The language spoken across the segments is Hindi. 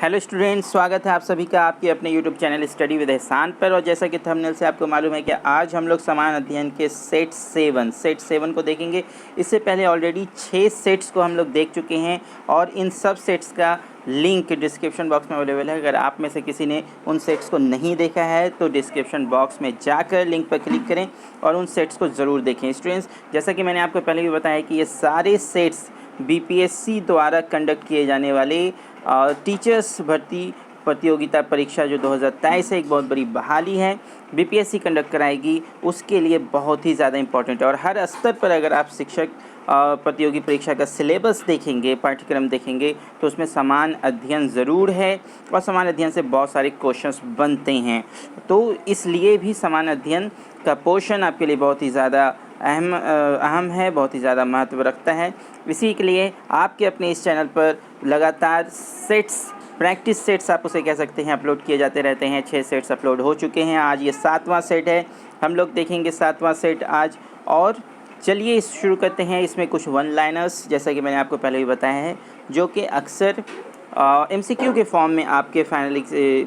हेलो स्टूडेंट्स, स्वागत है आप सभी का आपके अपने यूट्यूब चैनल स्टडी विद एहसान पर। और जैसा कि थंबनेल से आपको मालूम है कि आज हम लोग समान अध्ययन के सेट 7 को देखेंगे। इससे पहले ऑलरेडी 6 सेट्स को हम लोग देख चुके हैं और इन सब सेट्स का लिंक डिस्क्रिप्शन बॉक्स में अवेलेबल है। अगर आप में से किसी ने उन सेट्स को नहीं देखा है तो डिस्क्रिप्शन बॉक्स में जाकर लिंक पर क्लिक करें और उन सेट्स को ज़रूर देखें। स्टूडेंट्स, जैसा कि मैंने आपको पहले भी बताया कि ये सारे सेट्स बीपीएससी द्वारा कंडक्ट किए जाने वाले टीचर्स भर्ती प्रतियोगिता परीक्षा जो 2023 है, एक बहुत बड़ी बहाली है, बीपीएससी कंडक्ट कराएगी। उसके लिए बहुत ही ज़्यादा इम्पोर्टेंट है और हर स्तर पर अगर आप शिक्षक प्रतियोगी परीक्षा का सिलेबस देखेंगे, पाठ्यक्रम देखेंगे तो उसमें समान अध्ययन ज़रूर है और समान अध्ययन से बहुत सारे क्वेश्चंस बनते हैं। तो इसलिए भी समान अध्ययन का पोर्शन आपके लिए बहुत ही ज़्यादा अहम है, बहुत ही ज़्यादा महत्व रखता है। इसी के लिए आपके अपने इस चैनल पर लगातार प्रैक्टिस सेट्स आप उसे कह सकते हैं अपलोड किए जाते रहते हैं। 6 सेट्स अपलोड हो चुके हैं, आज ये 7वां सेट है। हम लोग देखेंगे 7वां सेट आज। और चलिए शुरू करते हैं। इसमें कुछ वन लाइनर्स, जैसा कि मैंने आपको पहले भी बताया है, जो कि अक्सर एमसीक्यू के फॉर्म में आपके फाइनल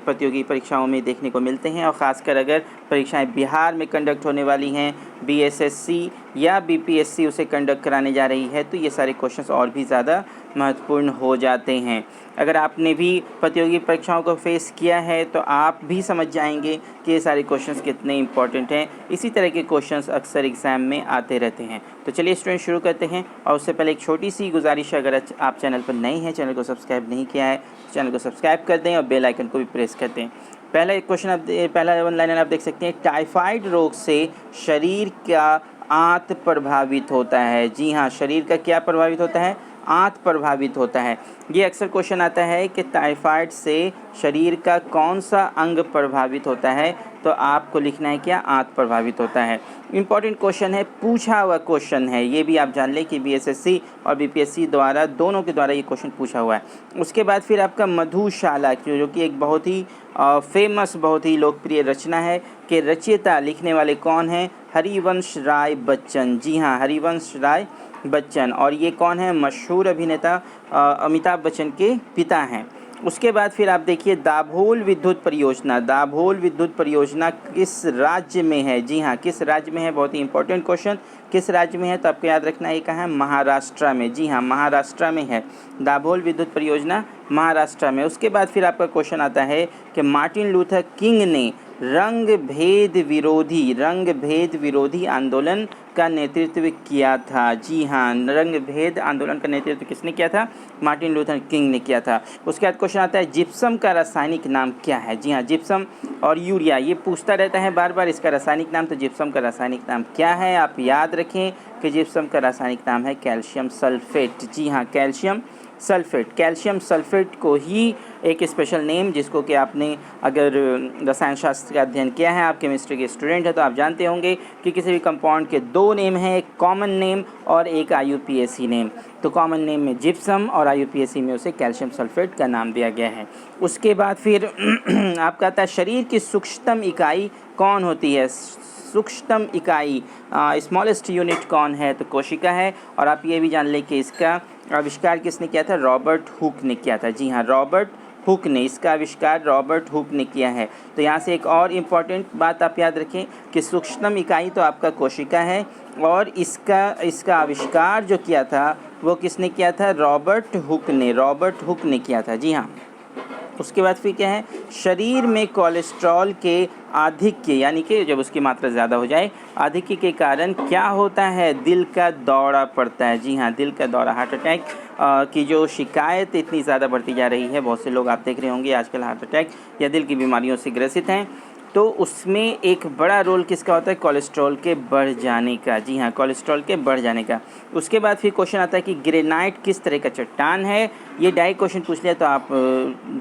प्रतियोगी परीक्षाओं में देखने को मिलते हैं। और ख़ासकर अगर परीक्षाएं बिहार में कंडक्ट होने वाली हैं, बीएसएससी या बीपीएससी उसे कंडक्ट कराने जा रही है, तो ये सारे क्वेश्चंस और भी ज़्यादा महत्वपूर्ण हो जाते हैं। अगर आपने भी प्रतियोगी परीक्षाओं को फेस किया है तो आप भी समझ जाएंगे कि ये सारे क्वेश्चंस कितने इंपॉर्टेंट हैं। इसी तरह के क्वेश्चंस अक्सर एग्ज़ाम में आते रहते हैं। तो चलिए स्टूडेंट शुरू करते हैं। और उससे पहले एक छोटी सी गुजारिश है, अगर आप चैनल पर नए हैं, चैनल को सब्सक्राइब नहीं किया है, चैनल को सब्सक्राइब कर दें और बेल आइकन को भी प्रेस कर दें। पहला वन लाइनर आप देख सकते हैं, टाइफाइड रोग से शरीर का आंत प्रभावित होता है। जी हाँ, शरीर का क्या प्रभावित होता है? आंत प्रभावित होता है। ये अक्सर क्वेश्चन आता है कि टाइफाइड से शरीर का कौन सा अंग प्रभावित होता है, तो आपको लिखना है क्या? आंत प्रभावित होता है। इंपॉर्टेंट क्वेश्चन है, पूछा हुआ क्वेश्चन है। ये भी आप जान लें कि बीएसएससी और बीपीएससी द्वारा दोनों के द्वारा ये क्वेश्चन पूछा हुआ है। उसके बाद फिर आपका मधुशाला, जो कि एक बहुत ही फेमस, बहुत ही लोकप्रिय रचना है, कि रचयिता लिखने वाले कौन हैं? हरिवंश राय बच्चन। जी हाँ, हरिवंश राय बच्चन। और ये कौन है? मशहूर अभिनेता अमिताभ बच्चन के पिता हैं। उसके बाद फिर आप देखिए, दाभोल विद्युत परियोजना। दाभोल विद्युत परियोजना किस राज्य में है? जी हाँ, किस राज्य में है? बहुत ही इंपॉर्टेंट क्वेश्चन, किस राज्य में है? तो आपको याद रखना है, कहाँ है? महाराष्ट्र में। जी हाँ, महाराष्ट्र में है दाभोल विद्युत परियोजना, महाराष्ट्र में। उसके बाद फिर आपका क्वेश्चन आता है कि मार्टिन लूथर किंग ने रंग भेद विरोधी आंदोलन का नेतृत्व किया था। जी हाँ, रंग भेद आंदोलन का नेतृत्व किसने किया था? मार्टिन लूथर किंग ने किया था। उसके बाद क्वेश्चन आता है, जिप्सम का रासायनिक नाम क्या है? जी हाँ, जिप्सम और यूरिया, ये पूछता रहता है बार बार, इसका रासायनिक नाम। तो जिप्सम का रासायनिक नाम क्या है? आप याद रखें कि जिप्सम का रासायनिक नाम है कैल्शियम सल्फेट। जी हाँ, कैल्शियम सल्फेट को ही एक स्पेशल नेम, जिसको कि आपने अगर रसायन शास्त्र का अध्ययन किया है, आप केमिस्ट्री के स्टूडेंट हैं, तो आप जानते होंगे कि किसी भी कंपाउंड के 2 नेम हैं, एक कॉमन नेम और एक आईयूपीएसी नेम। तो कॉमन नेम में जिप्सम और आईयूपीएसी में उसे कैल्शियम सल्फेट का नाम दिया गया है। उसके बाद फिर आपका आता है, शरीर की सूक्ष्मतम इकाई कौन होती है? सूक्ष्मतम इकाई, स्मॉलेस्ट यूनिट कौन है? तो कोशिका है। और आप ये भी जान लें कि इसका आविष्कार किसने किया था? रॉबर्ट हुक ने किया था। जी हाँ, रॉबर्ट हुक ने, इसका आविष्कार रॉबर्ट हुक ने किया है। तो यहाँ से एक और इम्पॉर्टेंट बात आप याद रखें कि सूक्ष्मतम इकाई तो आपका कोशिका है और इसका आविष्कार जो किया था वो किसने किया था? रॉबर्ट हुक ने किया था। जी हाँ। उसके बाद फिर क्या है, शरीर में कोलेस्ट्रॉल के आधिक्य, यानी कि जब उसकी मात्रा ज़्यादा हो जाए, आधिक्य के कारण क्या होता है? दिल का दौरा पड़ता है। जी हाँ, दिल का दौरा, हार्ट अटैक की जो शिकायत इतनी ज़्यादा बढ़ती जा रही है, बहुत से लोग आप देख रहे होंगे आजकल हार्ट अटैक या दिल की बीमारियों से ग्रसित हैं, तो उसमें एक बड़ा रोल किसका होता है? कोलेस्ट्रॉल के बढ़ जाने का। जी हाँ, कोलेस्ट्रॉल के बढ़ जाने का। उसके बाद फिर क्वेश्चन आता है कि ग्रेनाइट किस तरह का चट्टान है? ये डायरेक्ट क्वेश्चन पूछ लिया तो आप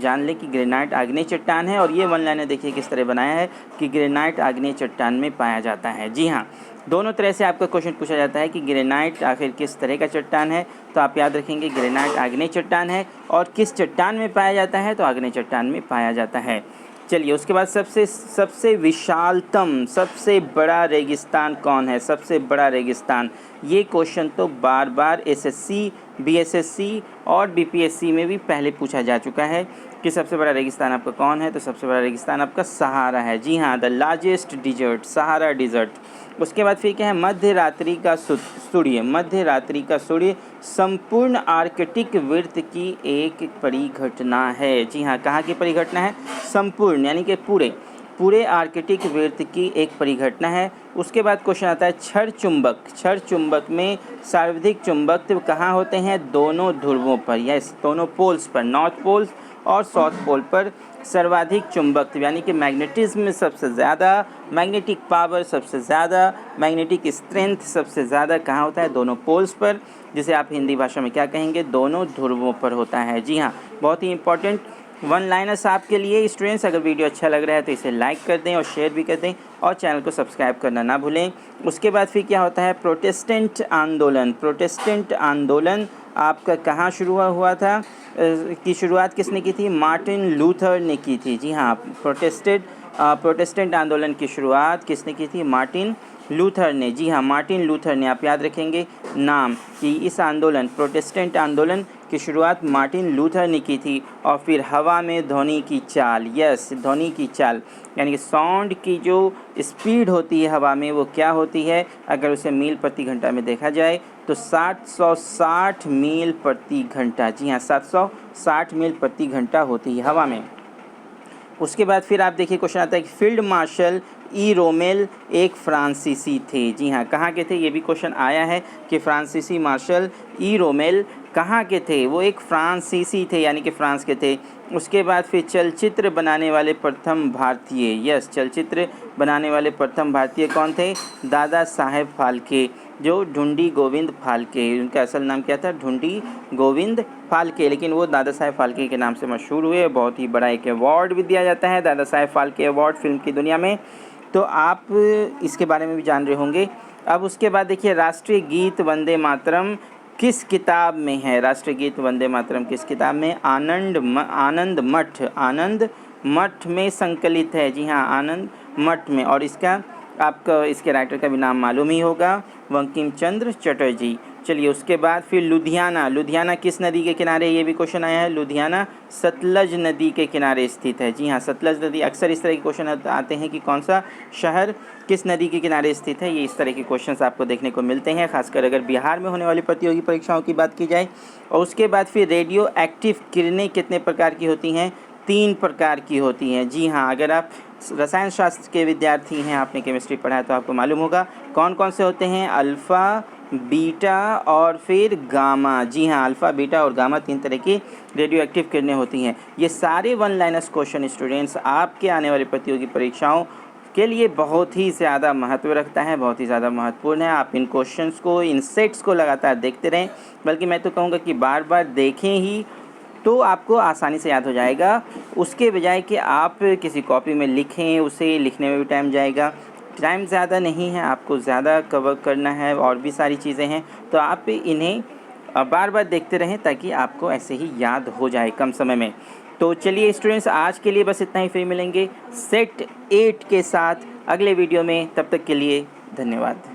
जान लें कि ग्रेनाइट आग्नेय चट्टान है। और ये वन लाइनर देखिए किस तरह बनाया है कि ग्रेनाइट आग्नेय चट्टान में पाया जाता है। जी हाँ, दोनों तरह से आपका क्वेश्चन पूछा जाता है कि ग्रेनाइट आखिर किस तरह का चट्टान है। तो आप याद रखेंगे ग्रेनाइट आग्नेय चट्टान है। और किस चट्टान में पाया जाता है? तो आग्नेय चट्टान में पाया जाता है। चलिए, उसके बाद सबसे विशालतम, सबसे बड़ा रेगिस्तान कौन है? सबसे बड़ा रेगिस्तान, ये क्वेश्चन तो बार बार एसएससी BSSC और BPSC में भी पहले पूछा जा चुका है कि सबसे बड़ा रेगिस्तान आपका कौन है, तो सबसे बड़ा रेगिस्तान आपका सहारा है। जी हाँ, the largest desert, Sahara desert. उसके बाद फिर क्या है, मध्य रात्रि का सूर्य, मध्य रात्रि का सूर्य संपूर्ण आर्कटिक वृत्त की एक परिघटना है। जी हाँ, कहाँ की परिघटना है, संपूर्ण यानी कि पूरे आर्कटिक वृत्त की एक परिघटना है। उसके बाद क्वेश्चन आता है क्षण चुंबक, क्षण चुंबक में सर्वाधिक चुंबकत्व कहाँ होते हैं, दोनों ध्रुवों पर, यस दोनों पोल्स पर, नॉर्थ पोल्स और साउथ पोल पर सर्वाधिक चुंबकत्व यानी कि मैग्नेटिज्म में सबसे ज़्यादा, मैग्नेटिक पावर सबसे ज़्यादा, मैग्नेटिक स्ट्रेंथ सबसे ज़्यादा कहाँ होता है, दोनों पोल्स पर, जिसे आप हिंदी भाषा में क्या कहेंगे, दोनों ध्रुवों पर होता है। जी हाँ, बहुत ही इंपॉर्टेंट वन लाइनर्स आपके लिए स्टूडेंट्स। अगर वीडियो अच्छा लग रहा है तो इसे लाइक कर दें और शेयर भी कर दें और चैनल को सब्सक्राइब करना ना भूलें। उसके बाद फिर क्या होता है, प्रोटेस्टेंट आंदोलन, प्रोटेस्टेंट आंदोलन आपका कहाँ शुरू हुआ था, की शुरुआत किसने की थी, मार्टिन लूथर ने की थी। जी हाँ, प्रोटेस्टेंट आंदोलन की शुरुआत किसने की थी, मार्टिन लूथर ने। जी हाँ, मार्टिन लूथर ने, आप याद रखेंगे नाम कि इस आंदोलन, प्रोटेस्टेंट आंदोलन की शुरुआत मार्टिन लूथर ने की थी। और फिर हवा में ध्वनि की चाल, यस ध्वनि की चाल यानी कि साउंड की जो स्पीड होती है हवा में वो क्या होती है, अगर उसे मील प्रति घंटा में देखा जाए तो 760 मील प्रति घंटा। जी हाँ, 760 मील प्रति घंटा होती है हवा में। उसके बाद फिर आप देखिए क्वेश्चन आता है कि फील्ड मार्शल ई रोमेल एक फ्रांसीसी थे। जी हाँ, कहाँ के थे, ये भी क्वेश्चन आया है कि फ्रांसीसी मार्शल ई रोमेल कहाँ के थे, वो एक फ्रांसीसी थे यानी कि फ्रांस के थे। उसके बाद फिर चलचित्र बनाने वाले प्रथम भारतीय, यस चलचित्र बनाने वाले प्रथम भारतीय कौन थे, दादा साहेब फाल्के, जो ढूंढी गोविंद फाल्के, उनका असल नाम क्या था, ढूंढी गोविंद फाल्के, लेकिन वो दादा साहेब फाल्के के नाम से मशहूर हुए। बहुत ही बड़ा एक अवार्ड भी दिया जाता है, दादा साहेब फाल्के अवार्ड फिल्म की दुनिया में, तो आप इसके बारे में भी जान रहे होंगे। अब उसके बाद देखिए राष्ट्रीय गीत वंदे मातरम किस किताब में है, राष्ट्रीय गीत वंदे मातरम किस किताब में, आनंद मठ में संकलित है। जी हाँ, आनंद मठ में। और इसका आपका इसके राइटर का भी नाम मालूम ही होगा, बंकिम चंद्र चटर्जी। चलिए उसके बाद फिर लुधियाना किस नदी के किनारे, ये भी क्वेश्चन आया है, लुधियाना सतलज नदी के किनारे स्थित है। जी हाँ, सतलज नदी, अक्सर इस तरह के क्वेश्चन आते हैं कि कौन सा शहर किस नदी के किनारे स्थित है, ये इस तरह के क्वेश्चंस आपको देखने को मिलते हैं, खासकर अगर बिहार में होने वाली प्रतियोगी परीक्षाओं की बात की जाए। और उसके बाद फिर रेडियो एक्टिव किरणें कितने प्रकार की होती हैं, 3 प्रकार की होती हैं। जी हाँ, अगर आप रसायन शास्त्र के विद्यार्थी हैं, आपने केमिस्ट्री पढ़ा है तो आपको मालूम होगा कौन कौन से होते हैं, अल्फ़ा, बीटा और फिर गामा। जी हाँ, अल्फ़ा, बीटा और गामा 3 तरह की रेडियो एक्टिव किरणें होती हैं। ये सारे वन लाइनर्स क्वेश्चन स्टूडेंट्स आपके आने वाली प्रतियोगी परीक्षाओं के लिए बहुत ही ज़्यादा महत्व रखता है, बहुत ही ज़्यादा महत्वपूर्ण है। आप इन क्वेश्चंस को, इन सेट्स को लगातार देखते रहें, बल्कि मैं तो कहूँगा कि बार बार देखें ही तो आपको आसानी से याद हो जाएगा, उसके बजाय कि आप किसी कॉपी में लिखें, उसे लिखने में भी टाइम जाएगा, टाइम ज़्यादा नहीं है, आपको ज़्यादा कवर करना है और भी सारी चीज़ें हैं, तो आप इन्हें बार बार देखते रहें ताकि आपको ऐसे ही याद हो जाए कम समय में। तो चलिए स्टूडेंट्स, आज के लिए बस इतना ही, फिर मिलेंगे सेट 8 के साथ अगले वीडियो में, तब तक के लिए धन्यवाद।